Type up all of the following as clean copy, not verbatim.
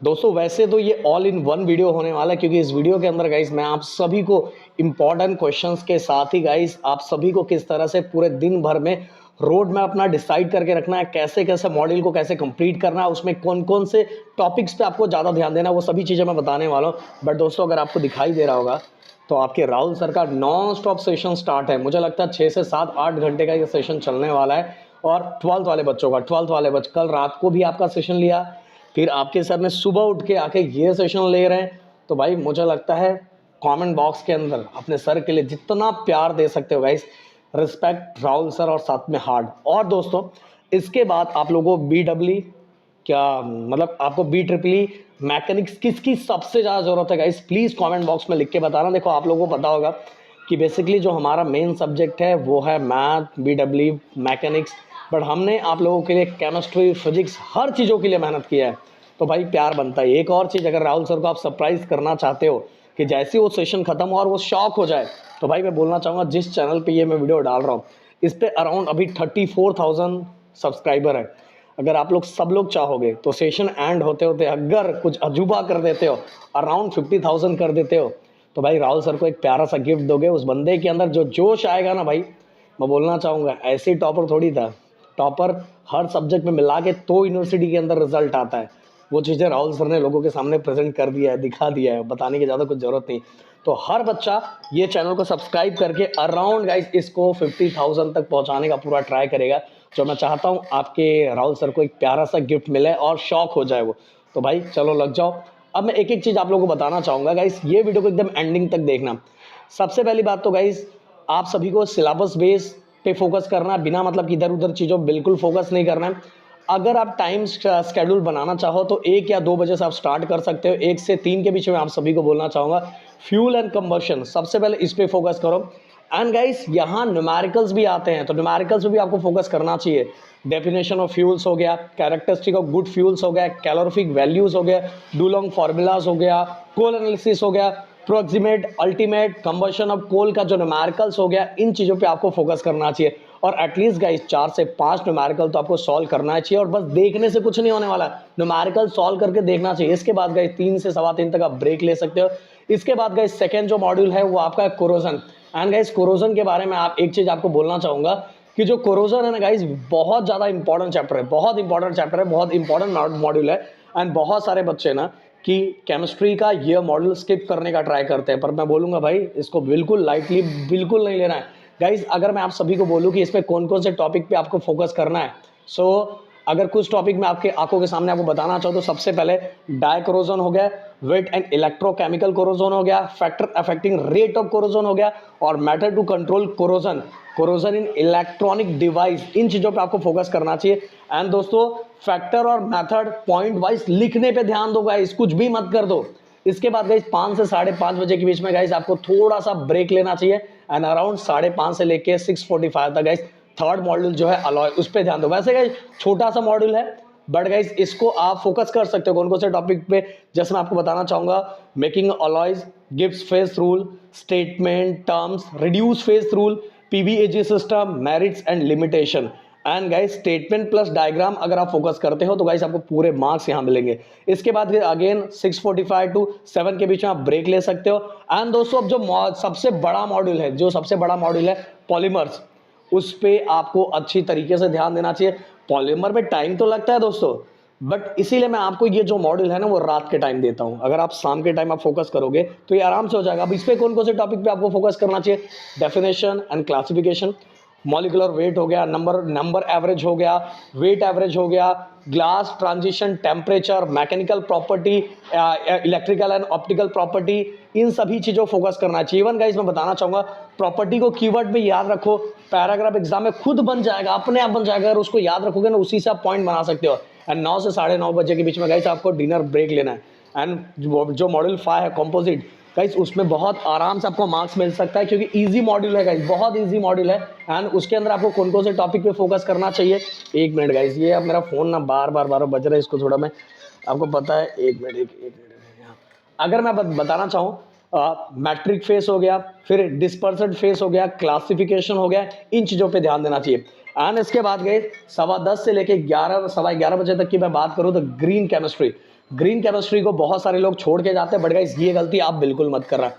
दोस्तों वैसे तो ये ऑल इन वन वीडियो होने वाला है, क्योंकि इस वीडियो के अंदर गाइस मैं आप सभी को इंपॉर्टेंट क्वेश्चंस के साथ ही गाइस आप सभी को किस तरह से पूरे दिन भर में रोड मैप अपना डिसाइड करके रखना है, कैसे कैसे मॉड्यूल को कैसे कंप्लीट करना है, उसमें कौन कौन से टॉपिक्स पे आपको ज़्यादा ध्यान देना है, वो सभी चीज़ें मैं बताने वाला हूँ। बट दोस्तों अगर आपको दिखाई दे रहा होगा तो आपके राहुल सर का नॉन स्टॉप सेशन स्टार्ट है। मुझे लगता है 6 से 7-8 घंटे का ये सेशन चलने वाला है। और 12th वाले बच्चों का 12th वाले बच्चे कल रात को भी आपका सेशन लिया, फिर आपके सर ने सुबह उठ के आके ये सेशन ले रहे हैं। तो भाई मुझे लगता है कमेंट बॉक्स के अंदर अपने सर के लिए जितना प्यार दे सकते हो गाइस, रिस्पेक्ट राहुल सर और साथ में हार्ड। और दोस्तों इसके बाद आप लोगों को BEE क्या मतलब आपको BEE मैकेनिक्स किसकी सबसे ज़्यादा ज़रूरत है गाइस, प्लीज़ कमेंट बॉक्स में लिख के बताना। देखो आप लोगों को पता होगा कि बेसिकली जो हमारा मेन सब्जेक्ट है वो है मैथ, BEE मैकेनिक्स, बट हमने आप लोगों के लिए केमिस्ट्री, फिजिक्स, हर चीज़ों के लिए मेहनत किया है। तो भाई प्यार बनता है। एक और चीज़, अगर राहुल सर को आप सरप्राइज़ करना चाहते हो कि जैसे वो सेशन खत्म हो और वो शॉक हो जाए, तो भाई मैं बोलना चाहूँगा जिस चैनल पे ये मैं वीडियो डाल रहा हूँ इस पे अराउंड अभी 34,000 सब्सक्राइबर है। अगर आप लोग सब लोग चाहोगे तो सेशन एंड होते होते अगर कुछ अजूबा कर देते हो, अराउंड 50,000 कर देते हो, तो भाई राहुल सर को एक प्यारा सा गिफ्ट दोगे। उस बंदे के अंदर जो जोश आएगा ना भाई, मैं बोलना चाहूँगा ऐसे टॉपर थोड़ी था। टॉपर हर सब्जेक्ट में मिला के तो यूनिवर्सिटी के अंदर रिजल्ट आता है। वो चीज़ें राहुल सर ने लोगों के सामने प्रेजेंट कर दिया है, दिखा दिया है, बताने की ज़्यादा कुछ ज़रूरत नहीं। तो हर बच्चा ये चैनल को सब्सक्राइब करके अराउंड गाइस इसको 50,000 तक पहुंचाने का पूरा ट्राई करेगा। जो मैं चाहता हूं आपके राहुल सर को एक प्यारा सा गिफ्ट मिले और शौक हो जाए वो। तो भाई चलो लग जाओ। अब मैं एक एक चीज़ आप लोगों को बताना चाहूँगा गाइस, ये वीडियो को एकदम एंडिंग तक देखना। सबसे पहली बात तो गाइस आप सभी को सिलेबस बेस पे फोकस करना है, बिना मतलब कि इधर उधर चीज़ों बिल्कुल फोकस नहीं करना है। अगर आप टाइम स्केड्यूल बनाना चाहो तो 1 या 2 बजे से आप स्टार्ट कर सकते हो। 1 से 3 के बीच में आप सभी को बोलना चाहूँगा फ्यूल एंड कंबशन, सबसे पहले इस पे फोकस करो। एंड गाइस यहाँ न्यूमेरिकल्स भी आते हैं, तो न्यूमेरिकल्स पे भी आपको फोकस करना चाहिए। डेफिनेशन ऑफ फ्यूल्स हो गया, कैरेक्टरिस्टिक ऑफ गुड फ्यूल्स हो गया, कैलोरीफिक वैल्यूज हो गया, डुलोंग फार्मूलाज हो गया, कोल एनालिसिस हो गया, proximate, ultimate, combustion of coal का जो न्यूमेरिकल्स हो गया, इन चीज़ों पे आपको फोकस करना चाहिए। और एटलीस्ट गाइस 4 से 5 न्यूमेरिकल तो आपको सॉल्व करना चाहिए, और बस देखने से कुछ नहीं होने वाला, न्यूमेरिकल सॉल्व करके देखना चाहिए। इसके बाद गाइस 3 से सवा 3 तक आप ब्रेक ले सकते हो। इसके बाद गाइस सेकंड जो मॉड्यूल है वो आपका कोरोजन। एंड गाइस कोरोजन के बारे में आप एक चीज़ आपको बोलना चाहूँगा कि जो कोरोजन है ना गाइस, बहुत ज़्यादा इंपॉर्टेंट चैप्टर है, बहुत इंपॉर्टेंट चैप्टर है, बहुत इंपॉर्टेंट मॉड्यूल है। एंड बहुत सारे बच्चे ना कि केमिस्ट्री का ये मॉड्यूल स्किप करने का ट्राई करते हैं, पर मैं बोलूँगा भाई इसको बिल्कुल लाइटली बिल्कुल नहीं लेना है। गाइज अगर मैं आप सभी को बोलूँ कि इसमें कौन कौन से टॉपिक पे आपको फोकस करना है, सो अगर कुछ टॉपिक मैं आपके आंखों के सामने आपको बताना चाहूँ तो सबसे पहले डाई कोरोजन हो गया, वेट एंड इलेक्ट्रोकेमिकल कोरोजन हो गया, factor affecting rate of corrosion हो गया, और matter to control corrosion, corrosion in electronic device, इन चीज़ों पे आपको फोकस करना चाहिए। एंड दोस्तों फैक्टर और मेथड पॉइंट वाइज लिखने पे ध्यान दो गाइस, कुछ भी मत कर दो। इसके बाद गाइस 5 से 5:30 बजे के बीच में गाइस आपको थोड़ा सा ब्रेक लेना चाहिए। एंड अराउंड 5:30 से लेके 6:45 तक गाइस थर्ड मॉड्यूल जो है अलॉय, उस पर ध्यान दो। वैसे गाइस छोटा सा मॉड्यूल है, बट गाइस इसको आप फोकस कर सकते हो कौन कौन से टॉपिक पे, जैसे मैं आपको बताना चाहूंगा making alloys, Gibbs face rule, statement terms, reduce face rule, PVAG system, merits and limitation. And guys statement plus diagram अगर आप फोकस करते हो तो गाइस आपको पूरे मार्क्स यहां मिलेंगे। इसके बाद अगेन 6:45 to 7 के बीच में आप ब्रेक ले सकते हो। एंड दोस्तों अब जो सबसे बड़ा मॉड्यूल है, जो सबसे बड़ा मॉड्यूल है पॉलीमर्स, उस पे आपको अच्छी तरीके से ध्यान देना चाहिए। पॉलीमर में टाइम तो लगता है दोस्तों, बट इसीलिए मैं आपको ये जो मॉड्यूल है ना वो रात के टाइम देता हूं। अगर आप शाम के टाइम आप फोकस करोगे तो ये आराम से हो जाएगा। अब इस पे कौन कौन से टॉपिक पे आपको फोकस करना चाहिए, definition and classification, molecular weight हो गया, नंबर एवरेज हो गया, वेट एवरेज हो गया, glass transition, temperature, mechanical property, electrical and optical property, इन सभी चीज़ों फोकस करना चाहिए। इवन गाइस मैं बताना चाहूँगा प्रॉपर्टी को कीवर्ड में याद रखो, पैराग्राफ एग्जाम में खुद बन जाएगा, अपने आप बन जाएगा। अगर उसको याद रखोगे ना उसी से आप पॉइंट बना सकते हो। एंड 9 से 9:30 बजे के बीच में गाइस आपको डिनर ब्रेक लेना है। एंड जो मॉड्यूल 5 है कंपोजिट, गाइस उसमें बहुत आराम से आपको मार्क्स मिल सकता है, क्योंकि इजी मॉड्यूल है गाइस, बहुत इजी मॉड्यूल है। एंड उसके अंदर आपको कौन कौन से टॉपिक पे फोकस करना चाहिए। एक मिनट गाइस, ये अब मेरा फोन ना बार बार बज रहा है, इसको थोड़ा मैं आपको पता है, एक मिनट अगर मैं बताना चाहूँ मैट्रिक फेस हो गया, फिर डिस्पर्सेड फेस हो गया, क्लासिफिकेशन हो गया, इन चीज़ों पे ध्यान देना चाहिए। एंड इसके बाद गए 10:15 से लेके 11 सवा 11 बजे तक की मैं बात करूँ तो ग्रीन केमिस्ट्री, ग्रीन केमिस्ट्री को बहुत सारे लोग छोड़ के जाते हैं, बट गाइस ये गलती आप बिल्कुल मत कर रहा।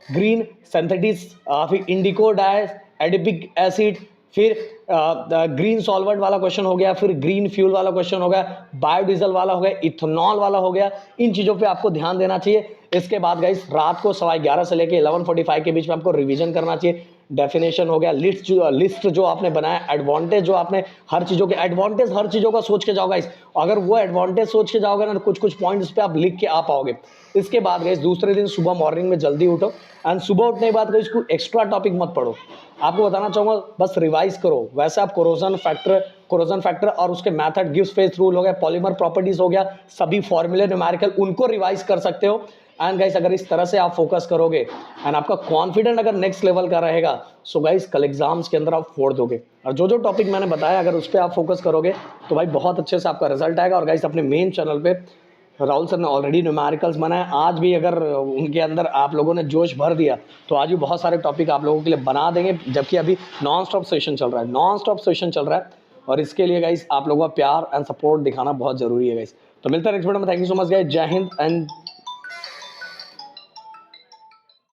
ग्रीन सिंथेटिस, फिर इंडिको डाई एडिपिक एसिड, फिर ग्रीन सॉल्वेंट वाला क्वेश्चन हो गया, फिर ग्रीन फ्यूल वाला क्वेश्चन हो गया, बायोडीजल वाला हो गया, इथेनॉल वाला हो गया। इन चीज़ों पे आपको ध्यान देना चाहिए। इसके बाद गाइस रात को 11:15 से लेके 11:45 के बीच में आपको रिवीजन करना चाहिए। डेफिनेशन हो गया, लिस्ट जो आपने बनाया, एडवांटेज जो आपने हर चीज़ों के एडवांटेज हर चीज़ों का सोच के जाओ गाइस। अगर वो एडवांटेज सोच के जाओगे ना, कुछ कुछ पॉइंट्स पे आप लिख के आ पाओगे। इसके बाद गाइस दूसरे दिन सुबह मॉर्निंग में जल्दी उठो, एंड सुबह उठने के बाद गाइस कोई एक्स्ट्रा टॉपिक मत पढ़ो। आपको बताना चाहूँगा बस रिवाइज करो। वैसे आप कोरोजन फैक्टर और उसके मेथड, गिब्स फेस रूल हो गया, पॉलीमर प्रॉपर्टीज हो गया, सभी फॉर्मूले न्यूमेरिकल उनको रिवाइज कर सकते हो। एंड गाइस अगर इस तरह से आप फोकस करोगे एंड आपका कॉन्फिडेंट अगर नेक्स्ट लेवल का रहेगा, सो गाइस कल एग्जाम्स के अंदर आप फोड़ दोगे। और जो जो टॉपिक मैंने बताया अगर उस पर आप फोकस करोगे तो भाई बहुत अच्छे से आपका रिजल्ट आएगा। और गाइस अपने मेन चैनल पे राहुल सर ने ऑलरेडी न्यूमेरिकल्स बनाए, आज भी अगर उनके अंदर आप लोगों ने जोश भर दिया तो आज भी बहुत सारे टॉपिक आप लोगों के लिए बना देंगे। जबकि अभी नॉन स्टॉप सेशन चल रहा है, और इसके लिए गाइस आप लोगों का प्यार एंड सपोर्ट दिखाना बहुत जरूरी है गाइस। तो मिलता है नेक्स्ट वीडियो में। Thank you so much guys, जय हिंद एंड